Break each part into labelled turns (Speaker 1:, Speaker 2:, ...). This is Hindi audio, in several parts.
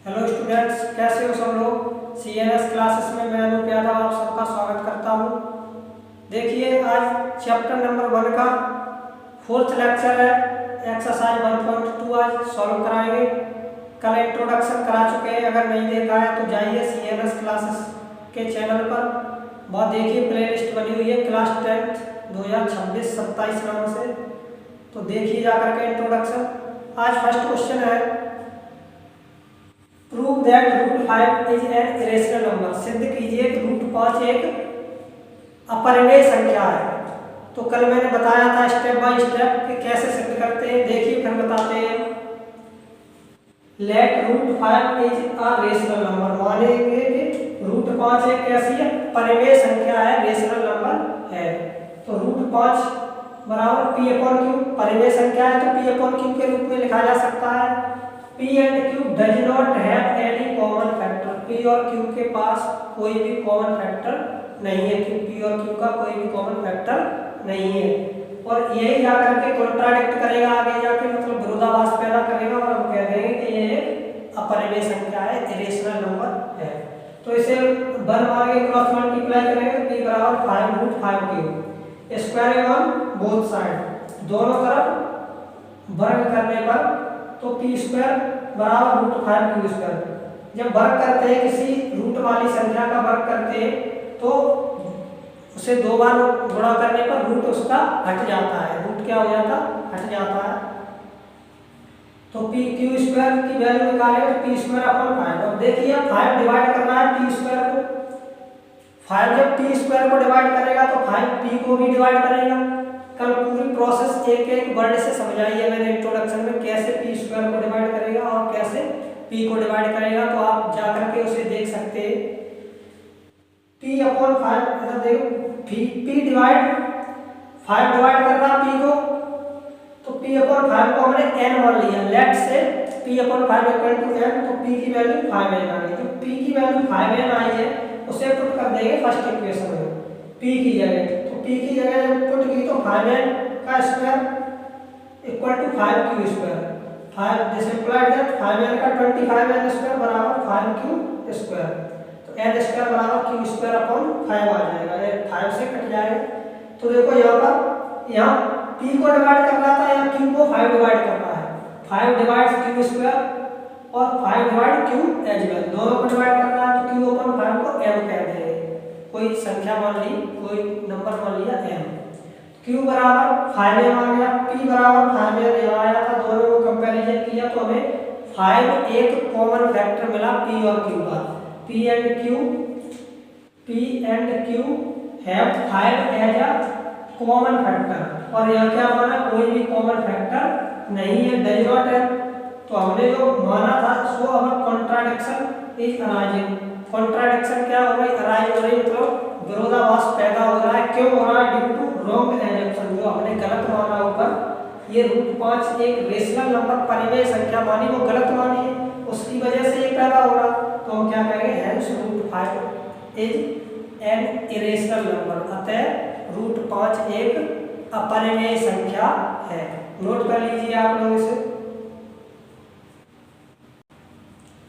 Speaker 1: हेलो स्टूडेंट्स, कैसे हो सब लोग। सीएनएस क्लासेस में मैं अनूप यादव आप सबका स्वागत करता हूँ। देखिए, आज चैप्टर नंबर 1 का 4th लेक्चर है। एक्सरसाइज 1.2 आज सॉल्व कराएंगे। कल इंट्रोडक्शन करा चुके हैं, अगर नहीं देखा है तो जाइए सीएनएस क्लासेस के चैनल पर बहुत देखिए, प्ले लिस्ट बनी हुई है क्लास 10th 2026-27 नाम से, तो देखिए जाकर के इंट्रोडक्शन। आज फर्स्ट क्वेश्चन है, prove that root 5 is an irrational number. सिद्ध कीजिए कि रूट 5 एक अपरिमेय संख्या है। तो कल मैंने बताया था स्टेप बाय स्टेप कि कैसे सिद्ध करते हैं। देखिए फिर बताते हैं। Let root 5 is a rational number, मानेंगे कि रूट 5 एक कैसी है, परिमेय संख्या है, रेशनल नंबर है। तो रूट 5 बराबर पी अपॉन क्यू, परिमेय संख्या है तो पी अपॉन क्यू के रूप में लिखा जा सकता है। P and Q does not have any common factor. P और Q के पास कोई भी कॉमन फैक्टर नहीं है, कि P और Q का कोई भी कॉमन फैक्टर नहीं है। और यही जाकर के कॉन्ट्राडिक्ट करेगा आगे जाके, मतलब विरोधाभास पैदा करेगा और हम कह देंगे कि ये एक अपरिमेय संख्या है, इरेशनल नंबर है। तो इसे 1 मार के क्रॉस मल्टीप्लाई करेंगे तो P बराबर 5 root 5 cube square on both side, दोनों तरफ वर्ग करने पर तो पी स्क्वायर बराबर रूट 5 क्यू स्क्वायर। जब वर्ग करते हैं, किसी रूट वाली संख्या का वर्ग करते हैं तो उसे 2 बार गुणा करने पर रूट उसका हट जाता है। रूट क्या हो जाता, हट जाता है। तो पी क्यू स्क्वायर की वैल्यू निकालेंगे तो पी स्क्वायर अपॉन 5। अब देखिए 5 डिवाइड करना है पी स्क्वायर को। 5 जब पी स्क्वायर को डिवाइड करेगा तो 5 पी को भी डिवाइड करेगा। कल पूरी प्रोसेस एक एक वर्ड से समझाई है मैंने इंट्रोडक्शन में, कैसे पी स्क्वायर को डिवाइड करेगा और कैसे पी को डिवाइड करेगा। तो आप जाकर के उसे देख सकते हैं। पी अपॉन 5, ऐसा देखो पी डिवाइड 5 डिवाइड कर रहा पी को, तो पी अपॉन 5 को हमने n मान लिया। Let say P upon 5 equal to n, तो पी की वैल्यू 5n आ गई। तो पी की वैल्यू 5n आई है, उसे पुट कर देंगे फर्स्ट इक्वेशन में पी की जगह। तो पी की जगह जब पुट की तो 5n का square equal to 5 Q square. 5 this implied that 5n का 25n स्क्वायर बराबर 5 क्यू स्क्वायर। तो n स्क्वायर बराबर क्यू स्क्वायर अपॉन 5 आ जाएगा, ये 5 से कट जाएगा। तो देखो यहाँ p को डिवाइड कर रहा था, यहाँ q को 5 डिवाइड कर रहा है। 5 डिवाइड्स क्यू स्क्वायर और 5 डिवाइड q एज वेल, दोनों को डिवाइड कर रहा है तो q अपॉन 5 को m कह देंगे। कोई संख्या मान ली, कोई नंबर मान लिया m। q बराबर 5m आ गया, p बराबर 5m आया था। दोनों को कंपैरिजन किया तो हमें 5 एक कॉमन फैक्टर मिला p और q का। p and q have 5 as a common factor, और यहाँ क्या माना, कोई भी कॉमन फैक्टर नहीं है, डज नॉट है। तो हमने जो माना था सो अवर कॉन्ट्राडिक्शन इज अराइजिंग। कॉन्ट्राडिक्शन क्या हो रही, अराइज हो रही, मतलब विरोधाभास पैदा हो रहा है। क्यों हो रहा है, ड्यू टू रॉन्ग एजम्पशन, जो हमने गलत माना ऊपर। ये रूट 5 एक रेशनल नंबर, परिमेय संख्या मानी, वो गलत मानी है, उसकी वजह से ये पैदा हो रहा। तो हम क्या कहेंगे, hence root 5 is an irrational number. अतः रूट 5 एक अपरिमेय संख्या है। नोट कर लीजिए आप लोग इसे।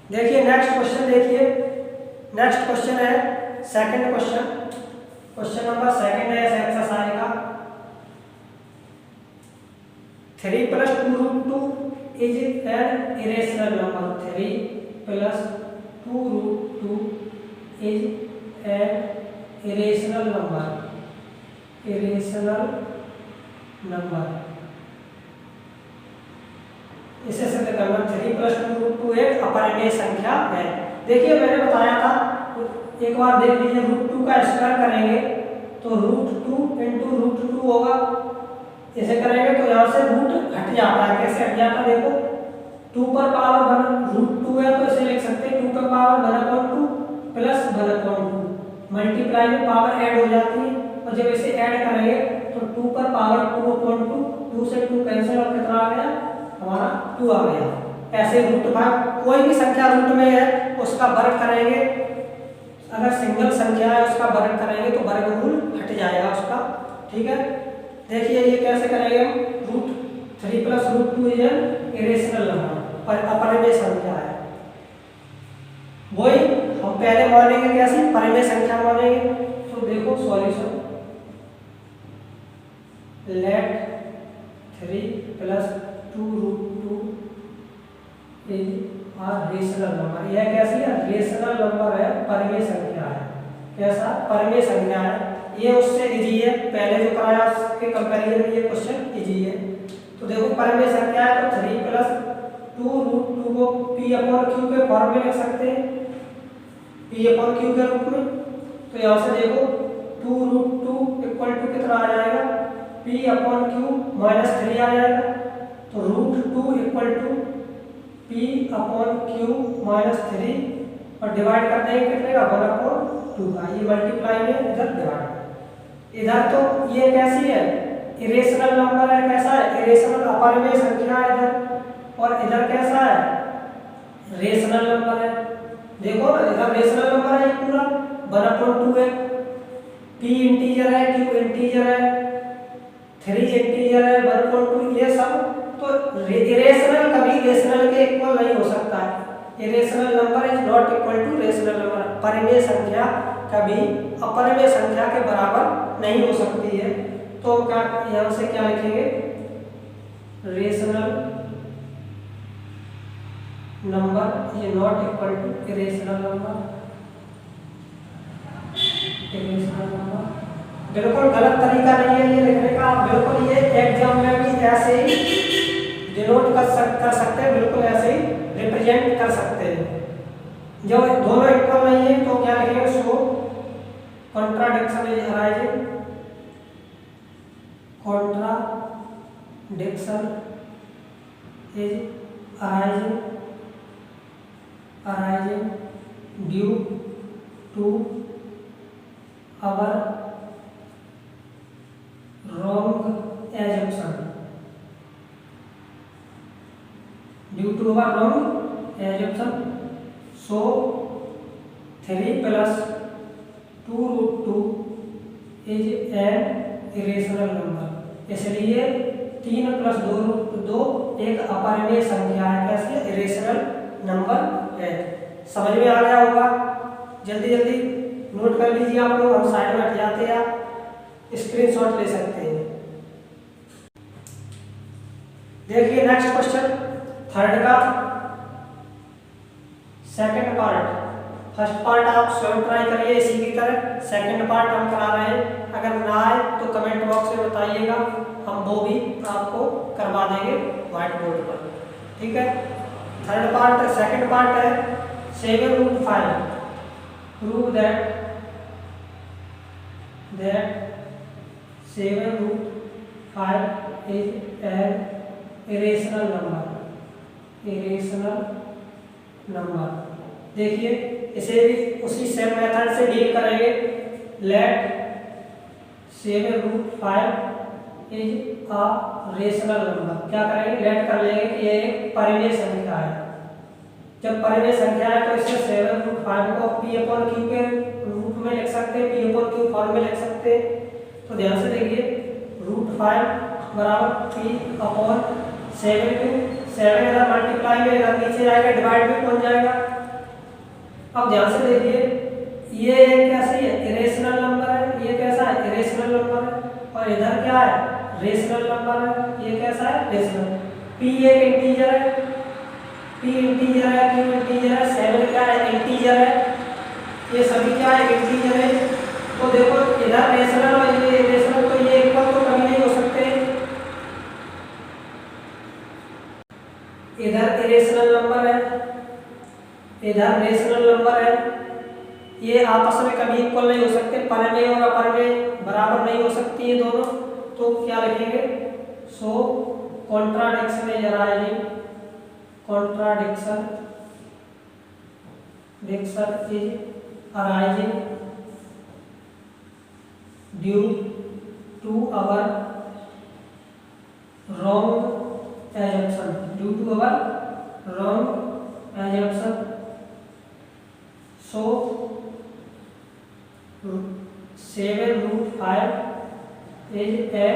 Speaker 1: देखिए नेक्स्ट क्वेश्चन, देखिए नेक्स्ट क्वेश्चन है सेकंड क्वेश्चन, क्वेश्चन नंबर 2 है इस एक्सरसाइज का। 3 + 2 root 2 is an irrational number. 3 + 2 root 2 is an irrational number, irrational number. इसे सिद्ध करना, 3 + 2 रूट 2 एक अपरिमेय संख्या है। देखिए मैंने बताया था, एक बार देख लीजिए, रूट 2 का स्क्वायर करेंगे तो रूट 2 इंटू रूट 2 होगा। इसे करेंगे तो यहाँ से रूट हट जाता है। कैसे हट जाता है, देखो 2 पर पावर 1 रूट 2 है तो इसे लिख सकते हैं 2 पर पावर 1/2 प्लस 1/2। मल्टीप्लाई में पावर ऐड हो जाती है, और जब इसे ऐड करेंगे तो 2 पर पावर 2/2, 2 से 2 कैंसिल और कितना आ गया, हमारा 2 आ गया। ऐसे रूट 5 कोई भी संख्या रूट में है उसका वर्ग करेंगे, अगर सिंगल संख्या है उसका वर्ग करेंगे तो वर्गमूल हट जाएगा उसका। ठीक है, देखिए ये कैसे करेंगे हम। Root 3 + root 2 is an irrational number, पर अपरिमेय संख्या है। पहले मानेंगे कैसी, परिमेय संख्या मानेंगे। तो देखो solution, let 3 + 2√2 is a rational number. यह कैसी है, रेशनल नंबर है, परिमेय संख्या है। कैसा, परिमेय संख्या है। ये उससे इजी है, पहले जो कराया उसके कंपैरिजन में ये क्वेश्चन इजी है। तो देखो परिमेय संख्या है तो 3 + 2√2 को P/Q के फॉर्म में लिख सकते हैं, P/Q के रूप में। तो यहाँ से देखो 2√2 = कितना आ जाएगा, P/Q -3 आ जाएगा। तो √2 = P/Q -3 और डिवाइड कर देंगे कितने का, 1/2 का। ये मल्टीप्लाई में इधर डिवाइड। इधर तो ये कैसी है, इरेशनल नंबर है। कैसा है, इरेशनल, अपरिमेय संख्या है इधर। और इधर कैसा है, रेशनल नंबर है। देखो ना, इधर रेशनल नंबर है ये पूरा 1/2 है। P इंटीजर है, Q इंटीजर है, 3 इंटीजर है, 1/2 ये सब। तो इरेशनल कभी रेशनल के इक्वल नहीं हो सकता है। Irrational number is not equal to rational number. परिमेय संख्या कभी अपरिमेय संख्या के बराबर नहीं हो सकती है। तो क्या यहाँ से क्या लिखेंगे, rational number is not equal to irrational number. Irrational number बिल्कुल गलत तरीका नहीं है ये लिखने का। बिल्कुल ये एग्जाम में भी ऐसे ही डिनोट कर सकते हैं, बिल्कुल ऐसे ही रिप्रेजेंट कर सकते हैं। जब दोनों इक्वल नहीं है तो क्या लिखेंगे, so contradiction is arising, contradiction is arising due to our wrong assumption, due to our wrong assumption. So 3 + 2√2 is an irrational number। इसलिए 3 + 2√2 एक अपरिमेय संख्या है। कैसे, इरेशनल नंबर है। समझ में आ गया होगा। जल्दी जल्दी नोट कर लीजिए आप लोग, हम साइड में हट जाते हैं, स्क्रीनशॉट ले सकते हैं। देखिए नेक्स्ट क्वेश्चन, थर्ड का सेकंड पार्ट। फर्स्ट पार्ट आप स्वयं ट्राई करिए इसी की तरह, सेकंड पार्ट हम करा रहे हैं। अगर ना आए तो कमेंट बॉक्स में बताइएगा, हम वो भी आपको करवा देंगे व्हाइट बोर्ड पर। ठीक है, थर्ड पार्ट, सेकंड पार्ट है 7√5 prove that 7√5 is an irrational number। देखिए इसे भी उसी सेम मेथड से डील करेंगे। Let 7√5 is a rational number. क्या करेंगे, लेट कर लेंगे कि ये एक परिमेय संख्या है। जब परिमेय संख्या है तो इसे 7√5 को P/Q के रूप में लिख सकते हैं, P/Q फॉर्म में लिख सकते हैं। तो ध्यान से देखिए, √5 = P/7। 7 इधर मल्टीप्लाई में इधर नीचे जाएगा, डिवाइड में पहुंच जाएगा। अब ध्यान से देखिए, ये कैसी है, इरेशनल नंबर है। ये कैसा है, इरेशनल नंबर है। और इधर क्या है, रेशनल नंबर है। ये कैसा है, रेशनल। P एक इंटीजर है, P इंटीजर है, Q इंटीजर है, 7 क्या है, इंटीजर है। ये सभी क्या है, इंटीजर है। तो देखो इधर रेशनल और ये इरेशनल, तो ये इक्वल तो कभी नहीं हो सकते। इधर इरेशनल नंबर है, इधर रेशनल नंबर है। ये आपस में कभी इक्वल नहीं हो सकते। परिमेय और अपरिमेय बराबर नहीं हो सकती ये दोनों। तो क्या लिखेंगे, so contradiction is arising, contradiction is arising due to our wrong assumption, due to our wrong assumption. So 7√5 is an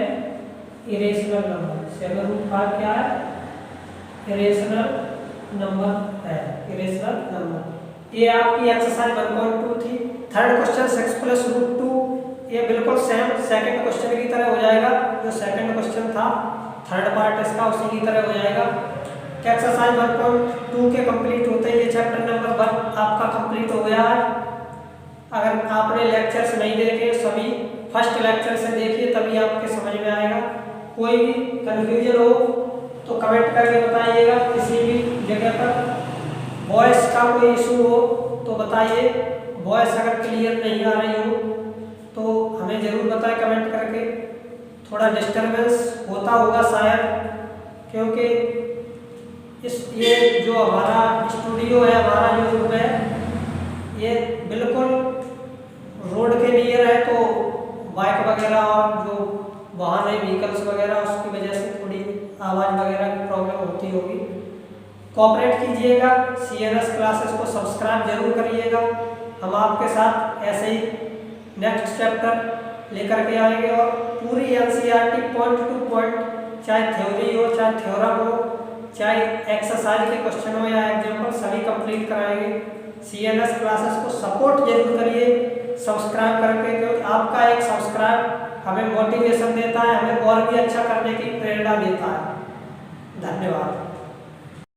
Speaker 1: irrational number। 7√5 क्या है, इरेशनल नंबर है, इरेशनल नंबर। ये आपकी एक्सरसाइज 1.2 थी। थर्ड क्वेश्चन 6+√2, ये बिल्कुल सेम सेकंड क्वेश्चन की तरह हो जाएगा। जो सेकंड क्वेश्चन था थर्ड पार्ट इसका उसी की तरह हो जाएगा। एक्सरसाइज 1.2 के कंप्लीट होते ही ये चैप्टर नंबर 1 आपका कंप्लीट हो गया है। अगर आपने लेक्चर्स नहीं देखे सभी फर्स्ट लेक्चर से देखिए, तभी आपके समझ में आएगा। कोई भी कंफ्यूजन हो तो कमेंट करके बताइएगा। किसी भी जगह पर वॉइस का कोई इशू हो तो बताइए। वॉइस अगर क्लियर नहीं आ रही हो तो हमें ज़रूर बताएं कमेंट करके। थोड़ा डिस्टरबेंस होता होगा शायद, क्योंकि ये जो हमारा स्टूडियो है, हमारा जो रूम है, ये बिल्कुल रोड के नियर है, तो बाइक वगैरह और जो वाहन है व्हीकल्स वगैरह, उसकी वजह से थोड़ी आवाज़ वगैरह की प्रॉब्लम होती होगी। कोऑपरेट कीजिएगा। CNS क्लासेस को सब्सक्राइब जरूर करिएगा। हम आपके साथ ऐसे ही नेक्स्ट चैप्टर लेकर के आएंगे और पूरी NCERT पॉइंट टू पॉइंट, चाहे थ्योरी हो, चाहे थ्योरम हो, चाहे एक्सरसाइज के क्वेश्चन हो या एग्जाम्पल, सभी कंप्लीट कराएंगे। CNS क्लासेस को सपोर्ट जरूर करिए सब्सक्राइब करके, क्योंकि आपका एक सब्सक्राइब हमें मोटिवेशन देता है, हमें और भी अच्छा करने की प्रेरणा देता है। धन्यवाद।